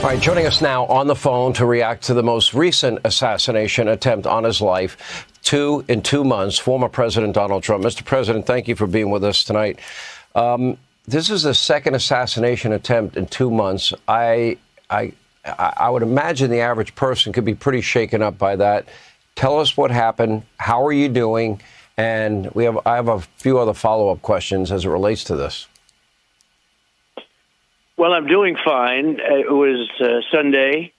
All right, joining us now on the phone to react to the most recent assassination attempt on his life, in 2 months, former President Donald Trump. Mr. President, thank you for being with us tonight. This is the second assassination attempt in 2 months. I would imagine the average person could be pretty shaken up by that. Tell us what happened. How are you doing? And I have a few other follow-up questions as it relates to this. Well, I'm doing fine. It was Sunday,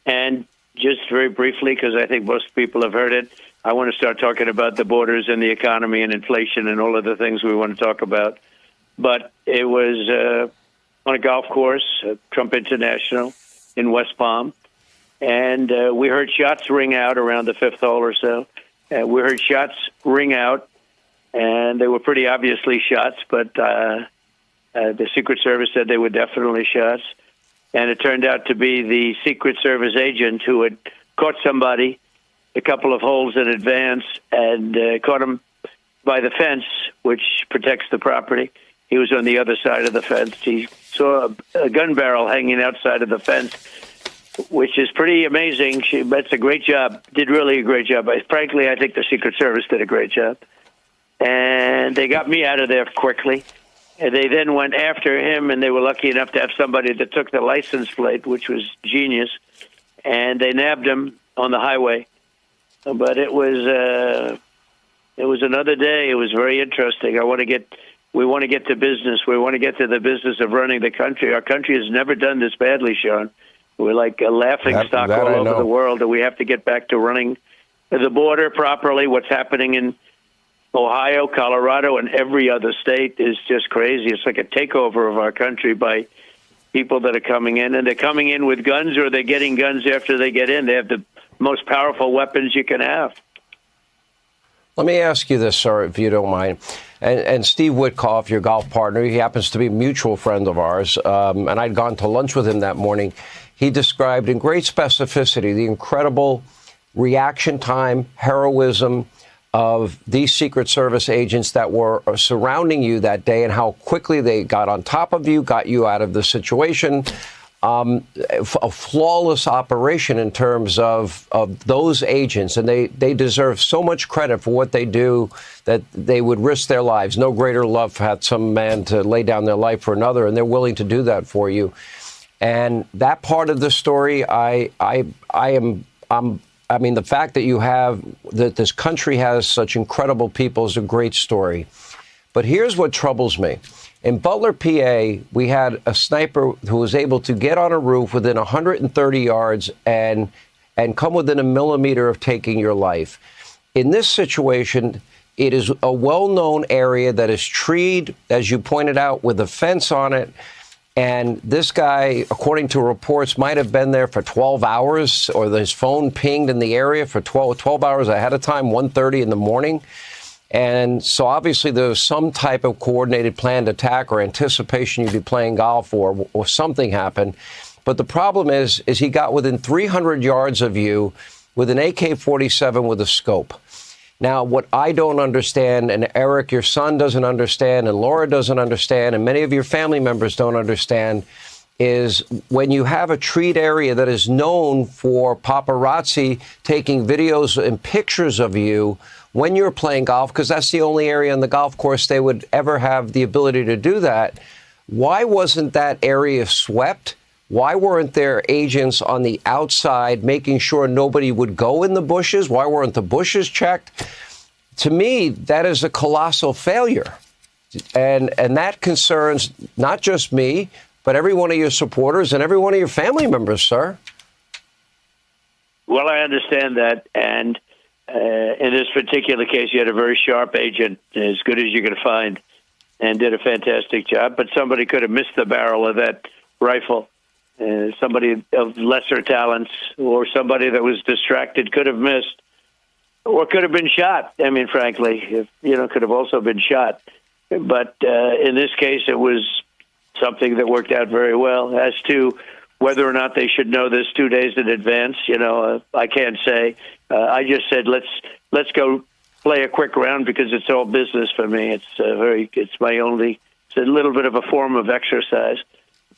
and just very briefly, because I think most people have heard it, I want to start talking about the borders and the economy and inflation and all of the things we want to talk about. But it was on a golf course, Trump International in West Palm, and we heard shots ring out around the fifth hole or so. We heard shots ring out, and they were pretty obviously shots, but the Secret Service said they were definitely shots. And it turned out to be the Secret Service agent who had caught somebody a couple of holes in advance and caught him by the fence, which protects the property. He was on the other side of the fence. He saw a gun barrel hanging outside of the fence, which is pretty amazing. That's a great job. Did really a great job. Frankly, I think the Secret Service did a great job. And they got me out of there quickly. And they then went after him, and they were lucky enough to have somebody that took the license plate, which was genius. And they nabbed him on the highway. But it was another day. It was very interesting. We want to get to business. We want to get to the business of running the country. Our country has never done this badly, Sean. We're like a laughing stock all over the world, and we have to get back to running the border properly. What's happening in Ohio, Colorado, and every other state is just crazy. It's like a takeover of our country by people that are coming in, and they're coming in with guns, or they're getting guns after they get in. They have the most powerful weapons you can have. Let me ask you this, sir, if you don't mind. And Steve Witkoff, your golf partner, he happens to be a mutual friend of ours, and I'd gone to lunch with him that morning. He described in great specificity the incredible reaction time, heroism of these Secret Service agents that were surrounding you that day, and how quickly they got on top of you, got you out of the situation. A flawless operation in terms of those agents, and they deserve so much credit for what they do, that they would risk their lives. No greater love had some man to lay down their life for another, and they're willing to do that for you. And that part of the story, I mean, the fact that this country has such incredible people is a great story. But here's what troubles me. In Butler, PA, we had a sniper who was able to get on a roof within 130 yards and come within a millimeter of taking your life. In this situation, it is a well-known area that is treed, as you pointed out, with a fence on it. And this guy, according to reports, might have been there for 12 hours, or his phone pinged in the area for 12 hours ahead of time, 1:30 in the morning. And so obviously there was some type of coordinated planned attack or anticipation you'd be playing golf, or something happened. But the problem is he got within 300 yards of you with an AK-47 with a scope. Now, what I don't understand, and Eric, your son, doesn't understand, and Laura doesn't understand, and many of your family members don't understand, is when you have a treat area that is known for paparazzi taking videos and pictures of you when you're playing golf, because that's the only area on the golf course they would ever have the ability to do that. Why wasn't that area swept? Why weren't there agents on the outside making sure nobody would go in the bushes? Why weren't the bushes checked? To me, that is a colossal failure. And that concerns not just me, but every one of your supporters and every one of your family members, sir. Well, I understand that. And in this particular case, you had a very sharp agent, as good as you could find, and did a fantastic job. But somebody could have missed the barrel of that rifle. Somebody of lesser talents, or somebody that was distracted, could have missed, or could have been shot. I mean, frankly, could have also been shot. But in this case, it was something that worked out very well. As to whether or not they should know this 2 days in advance, I can't say. I just said let's go play a quick round, because it's all business for me. It's a little bit of a form of exercise.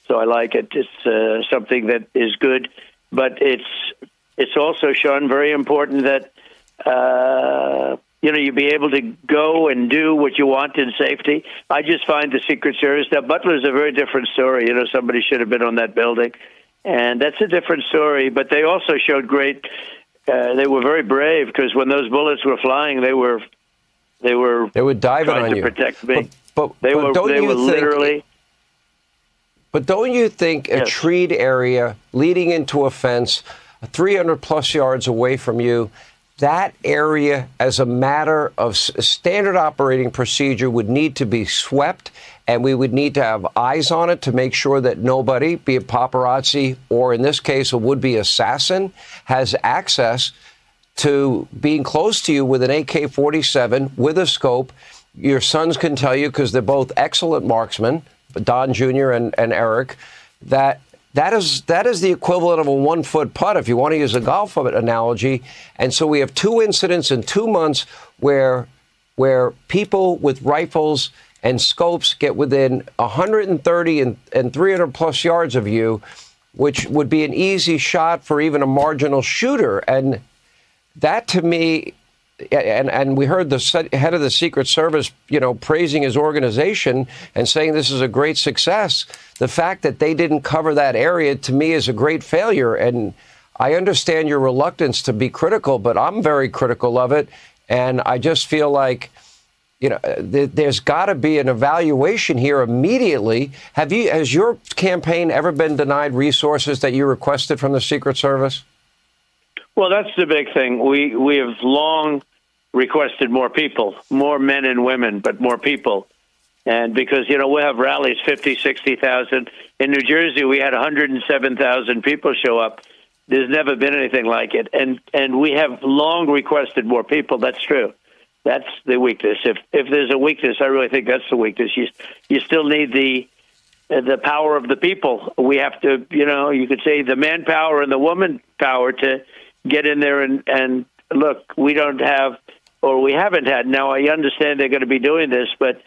So I like it. It's something that is good, but it's also, Sean, very important that you be able to go and do what you want in safety. I just find the Secret Service, now Butler's a very different story. Somebody should have been on that building, and that's a different story. But they also showed great. They were very brave, because when those bullets were flying, they were diving trying on to you. protect me. But they were literally. But don't you think a treed area leading into a fence, 300 plus yards away from you, that area, as a matter of standard operating procedure, would need to be swept, and we would need to have eyes on it to make sure that nobody, be it paparazzi or in this case a would-be assassin, has access to being close to you with an AK-47 with a scope. Your sons can tell you, because they're both excellent marksmen, Don Jr. and Eric, that is the equivalent of a 1-foot putt, if you want to use a golf analogy. And so we have 2 incidents in 2 months where people with rifles and scopes get within 130 and 300 plus yards of you, which would be an easy shot for even a marginal shooter. And that, to me, and we heard the head of the Secret Service, praising his organization and saying this is a great success. The fact that they didn't cover that area, to me, is a great failure. And I understand your reluctance to be critical, but I'm very critical of it. And I just feel like, there's got to be an evaluation here immediately. Has your campaign ever been denied resources that you requested from the Secret Service? Well, that's the big thing. We have long requested more people, more men and women, but more people. And because, we'll have rallies, 50, 60,000. In New Jersey, we had 107,000 people show up. There's never been anything like it. And we have long requested more people. That's true. That's the weakness. If there's a weakness, I really think that's the weakness. You still need the power of the people. We have to, you could say the manpower and the woman power to get in there and look, we don't have, or we haven't had. Now, I understand they're going to be doing this, but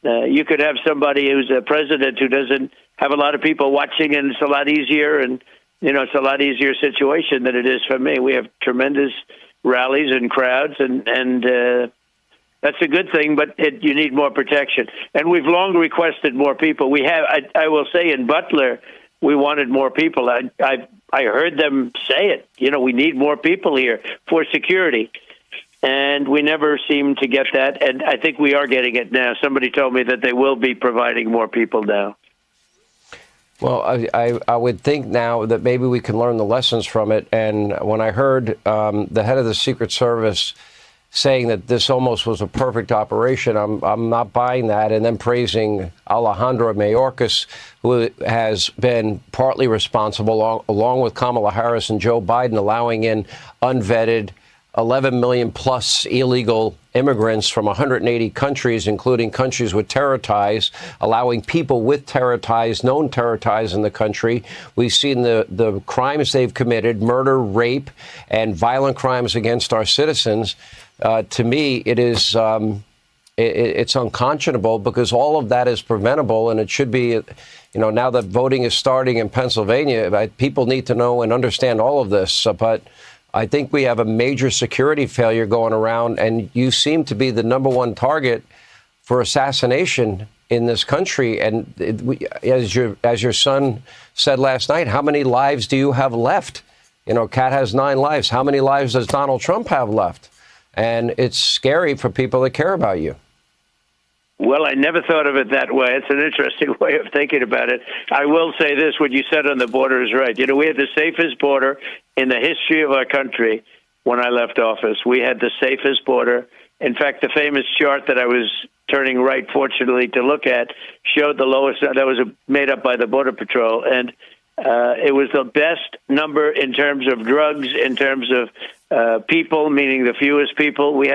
you could have somebody who's a president who doesn't have a lot of people watching, and it's a lot easier, and, it's a lot easier situation than it is for me. We have tremendous rallies and crowds, and that's a good thing, but you need more protection. And we've long requested more people. We have, I will say, in Butler, we wanted more people. I heard them say it. We need more people here for security. And we never seem to get that. And I think we are getting it now. Somebody told me that they will be providing more people now. Well, I would think now that maybe we can learn the lessons from it. And when I heard the head of the Secret Service saying that this almost was a perfect operation, I'm not buying that. And then praising Alejandro Mayorkas, who has been partly responsible, along with Kamala Harris and Joe Biden, allowing in unvetted 11 million plus illegal immigrants from 180 countries, including countries with terror ties, allowing people with terror ties, known terror ties in the country. We've seen the crimes they've committed, murder, rape, and violent crimes against our citizens. To me, it is it's unconscionable, because all of that is preventable, and it should be, now that voting is starting in Pennsylvania, people need to know and understand all of this. But I think we have a major security failure going around, and you seem to be the number one target for assassination in this country. And as your son said last night, how many lives do you have left? Kat has 9 lives. How many lives does Donald Trump have left? And it's scary for people that care about you. Well, I never thought of it that way. It's an interesting way of thinking about it. I will say this, what you said on the border is right. We had the safest border in the history of our country when I left office. We had the safest border. In fact, the famous chart that I was turning right, fortunately, to look at showed the lowest, that was made up by the Border Patrol. And it was the best number in terms of drugs, in terms of people, meaning the fewest people. We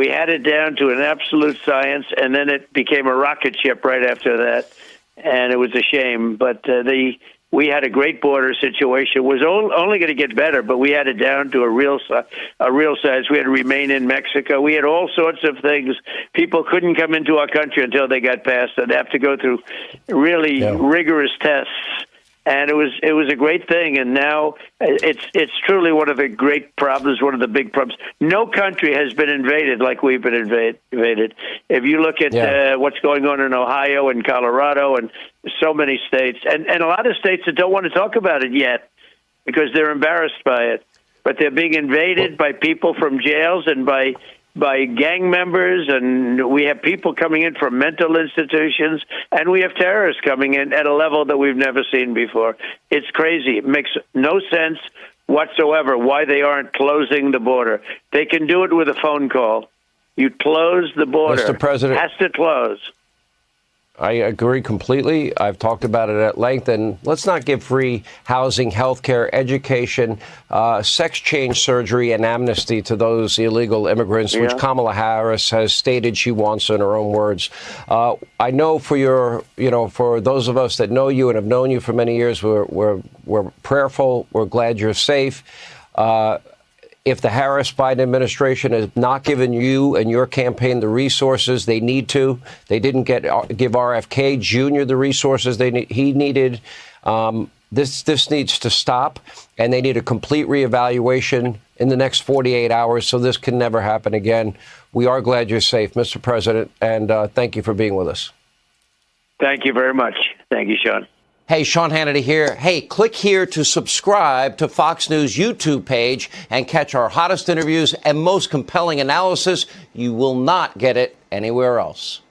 had it down to an absolute science, and then it became a rocket ship right after that, and it was a shame. But the we had a great border situation. It was only going to get better, but we had it down to a real size. We had to remain in Mexico. We had all sorts of things. People couldn't come into our country until they got past it. They have to go through really rigorous tests. And it was a great thing, and now it's truly one of the great problems, one of the big problems. No country has been invaded like we've been invaded. If you look at what's going on in Ohio and Colorado and so many states, and a lot of states that don't want to talk about it yet because they're embarrassed by it, but they're being invaded by people from jails and by gang members, and we have people coming in from mental institutions, and we have terrorists coming in at a level that we've never seen before. It's crazy. It makes no sense whatsoever why they aren't closing the border. They can do it with a phone call. You close the border. Mr. President, has to close. I agree completely. I've talked about it at length. And let's not give free housing, health care, education, sex change surgery, and amnesty to those illegal immigrants, which Kamala Harris has stated she wants in her own words. I know for those of us that know you and have known you for many years, we're prayerful. We're glad you're safe. If the Harris-Biden administration has not given you and your campaign the resources they need to, they didn't give RFK Jr. the resources he needed. This needs to stop, and they need a complete reevaluation in the next 48 hours so this can never happen again. We are glad you're safe, Mr. President, and thank you for being with us. Thank you very much. Thank you, Sean. Hey, Sean Hannity here. Hey, click here to subscribe to Fox News YouTube page and catch our hottest interviews and most compelling analysis. You will not get it anywhere else.